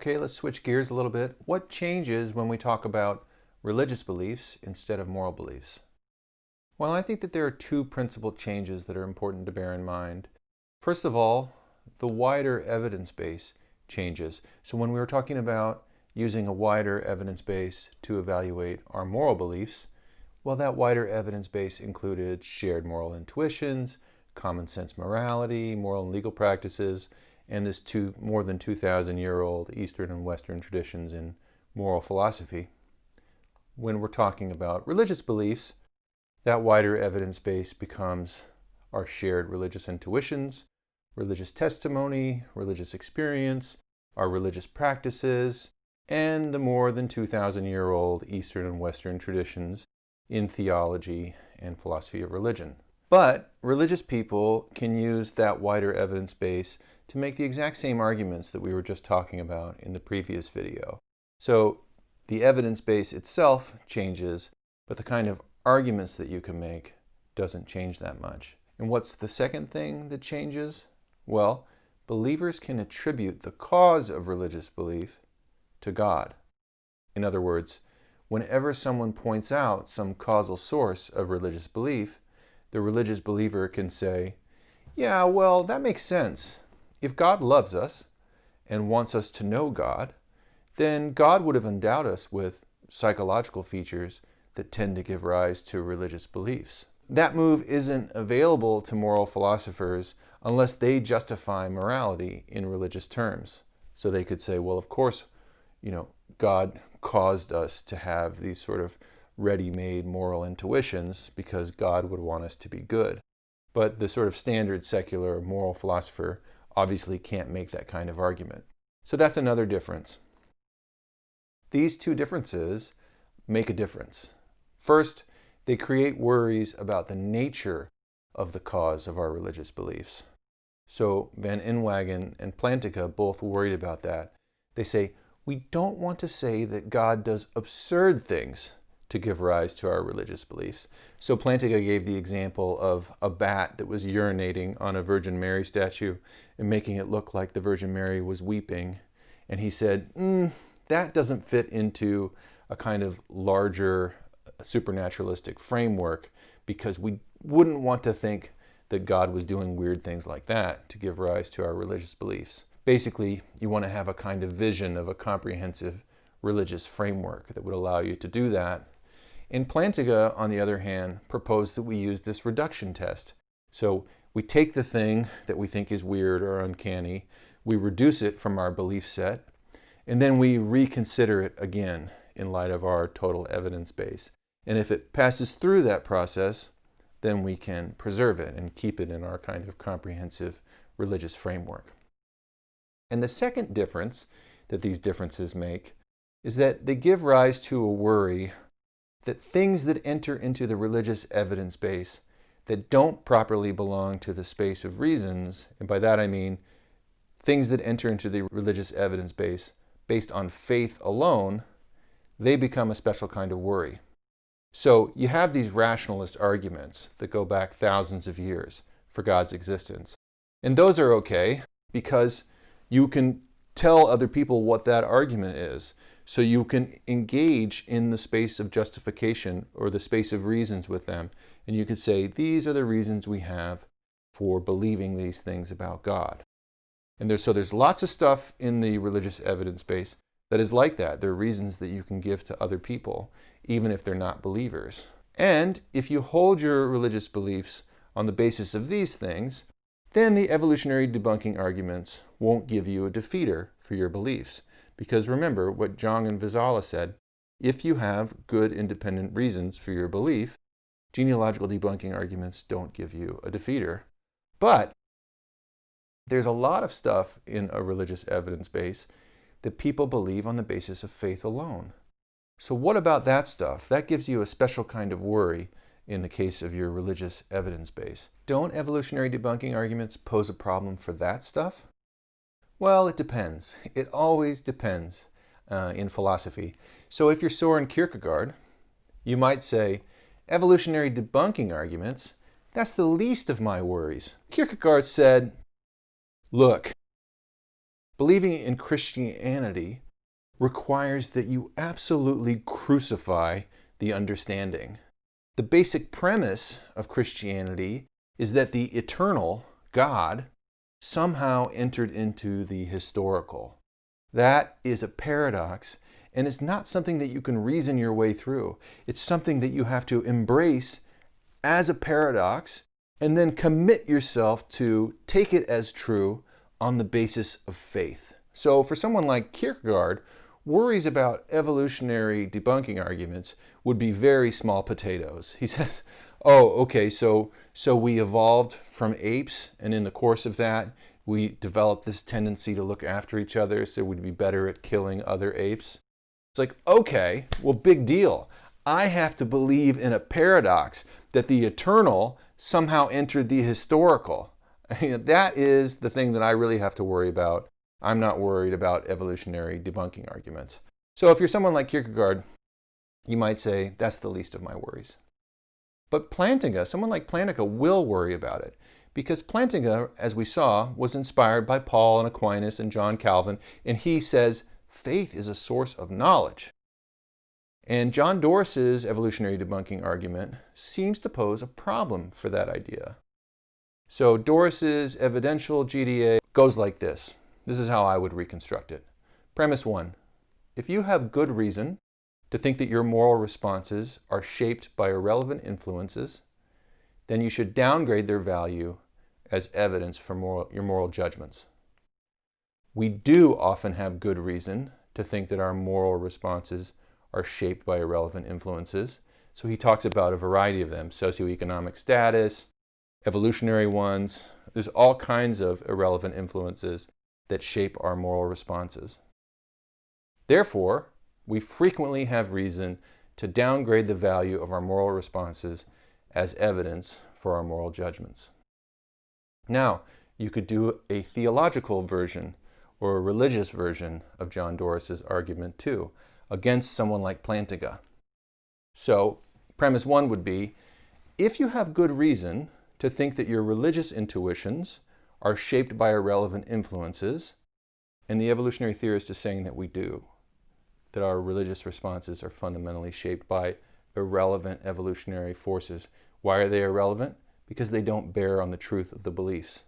Okay, let's switch gears a little bit. What changes when we talk about religious beliefs instead of moral beliefs? Well, I think that there are two principal changes that are important to bear in mind. First of all, the wider evidence base changes. So when we were talking about using a wider evidence base to evaluate our moral beliefs, well, that wider evidence base included shared moral intuitions, common sense morality, moral and legal practices, and this more than 2,000-year-old Eastern and Western traditions in moral philosophy. When we're talking about religious beliefs, that wider evidence base becomes our shared religious intuitions, religious testimony, religious experience, our religious practices, and the more than 2,000-year-old Eastern and Western traditions in theology and philosophy of religion. But religious people can use that wider evidence base to make the exact same arguments that we were just talking about in the previous video. So the evidence base itself changes, but the kind of arguments that you can make doesn't change that much. And what's the second thing that changes? Well, believers can attribute the cause of religious belief to God. In other words, whenever someone points out some causal source of religious belief, the religious believer can say, yeah, well, that makes sense. If God loves us and wants us to know God, then God would have endowed us with psychological features that tend to give rise to religious beliefs. That move isn't available to moral philosophers unless they justify morality in religious terms. So they could say, well, of course, God caused us to have these sort of ready-made moral intuitions because God would want us to be good. But the sort of standard secular moral philosopher obviously can't make that kind of argument. So that's another difference. These two differences make a difference. First, they create worries about the nature of the cause of our religious beliefs. So Van Inwagen and Plantinga both worried about that. They say, we don't want to say that God does absurd things to give rise to our religious beliefs. So Plantinga gave the example of a bat that was urinating on a Virgin Mary statue and making it look like the Virgin Mary was weeping. And he said, that doesn't fit into a kind of larger supernaturalistic framework because we wouldn't want to think that God was doing weird things like that to give rise to our religious beliefs. Basically, you want to have a kind of vision of a comprehensive religious framework that would allow you to do that. And Plantinga, on the other hand, proposed that we use this reduction test. So we take the thing that we think is weird or uncanny, we reduce it from our belief set, and then we reconsider it again in light of our total evidence base. And if it passes through that process, then we can preserve it and keep it in our kind of comprehensive religious framework. And the second difference that these differences make is that they give rise to a worry that things that enter into the religious evidence base that don't properly belong to the space of reasons, and by that I mean things that enter into the religious evidence base based on faith alone, they become a special kind of worry. So you have these rationalist arguments that go back thousands of years for God's existence. And those are okay because you can tell other people what that argument is. So you can engage in the space of justification or the space of reasons with them. And you could say, these are the reasons we have for believing these things about God. And there's lots of stuff in the religious evidence base that is like that. There are reasons that you can give to other people, even if they're not believers. And if you hold your religious beliefs on the basis of these things, then the evolutionary debunking arguments won't give you a defeater for your beliefs. Because remember what Jung and Vizsla said, if you have good independent reasons for your belief, genealogical debunking arguments don't give you a defeater. But there's a lot of stuff in a religious evidence base that people believe on the basis of faith alone. So what about that stuff? That gives you a special kind of worry in the case of your religious evidence base. Don't evolutionary debunking arguments pose a problem for that stuff? Well, it depends. It always depends in philosophy. So if you're Søren Kierkegaard, you might say, evolutionary debunking arguments, that's the least of my worries. Kierkegaard said, look, Believing in Christianity requires that you absolutely crucify the understanding. The basic premise of Christianity is that the eternal God somehow entered into the historical. That is a paradox, and it's not something that you can reason your way through. It's something that you have to embrace as a paradox and then commit yourself to take it as true on the basis of faith. So for someone like Kierkegaard, worries about evolutionary debunking arguments would be very small potatoes. He says, oh, okay, so we evolved from apes, and in the course of that, we developed this tendency to look after each other, so we'd be better at killing other apes. It's like, okay, well, big deal. I have to believe in a paradox that the eternal somehow entered the historical. That is the thing that I really have to worry about. I'm not worried about evolutionary debunking arguments. So if you're someone like Kierkegaard, you might say, that's the least of my worries. But Plantinga, someone like Plantinga, will worry about it, because Plantinga, as we saw, was inspired by Paul and Aquinas and John Calvin, and he says faith is a source of knowledge. And John Doris's evolutionary debunking argument seems to pose a problem for that idea. So Doris's evidential GDA goes like this. This is how I would reconstruct it. Premise 1. If you have good reason to think that your moral responses are shaped by irrelevant influences, then you should downgrade their value as evidence for your moral judgments. We do often have good reason to think that our moral responses are shaped by irrelevant influences. So he talks about a variety of them: socioeconomic status, evolutionary ones. There's all kinds of irrelevant influences that shape our moral responses. Therefore, we frequently have reason to downgrade the value of our moral responses as evidence for our moral judgments. Now, you could do a theological version or a religious version of John Doris's argument too, against someone like Plantinga. So, premise 1 would be, if you have good reason to think that your religious intuitions are shaped by irrelevant influences, and the evolutionary theorist is saying that we do, that our religious responses are fundamentally shaped by irrelevant evolutionary forces. Why are they irrelevant? Because they don't bear on the truth of the beliefs.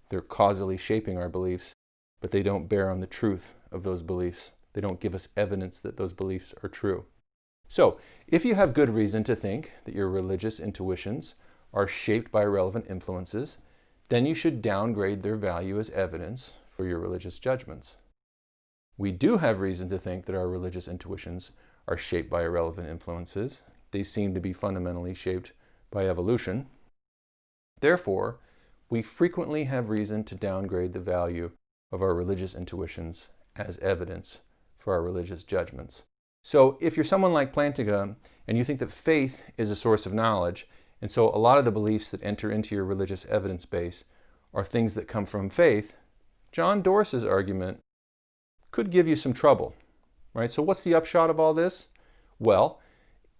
They're causally shaping our beliefs, but they don't bear on the truth of those beliefs. They don't give us evidence that those beliefs are true. So, if you have good reason to think that your religious intuitions are shaped by irrelevant influences, then you should downgrade their value as evidence for your religious judgments. We do have reason to think that our religious intuitions are shaped by irrelevant influences. They seem to be fundamentally shaped by evolution. Therefore, we frequently have reason to downgrade the value of our religious intuitions as evidence for our religious judgments. So if you're someone like Plantinga and you think that faith is a source of knowledge, and so a lot of the beliefs that enter into your religious evidence base are things that come from faith, John Doris's argument could give you some trouble, right? So what's the upshot of all this? Well,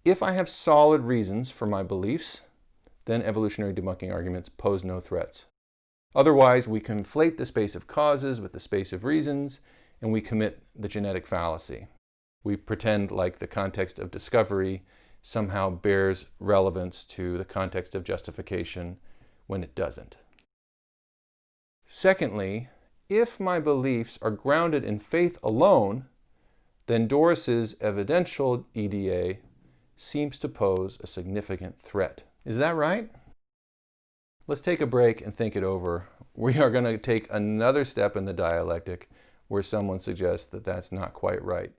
if I have solid reasons for my beliefs, then evolutionary debunking arguments pose no threats. Otherwise, we conflate the space of causes with the space of reasons, and we commit the genetic fallacy. We pretend like the context of discovery somehow bears relevance to the context of justification when it doesn't. Secondly, if my beliefs are grounded in faith alone, then Doris's evidential EDA seems to pose a significant threat. Is that right? Let's take a break and think it over. We are going to take another step in the dialectic where someone suggests that that's not quite right.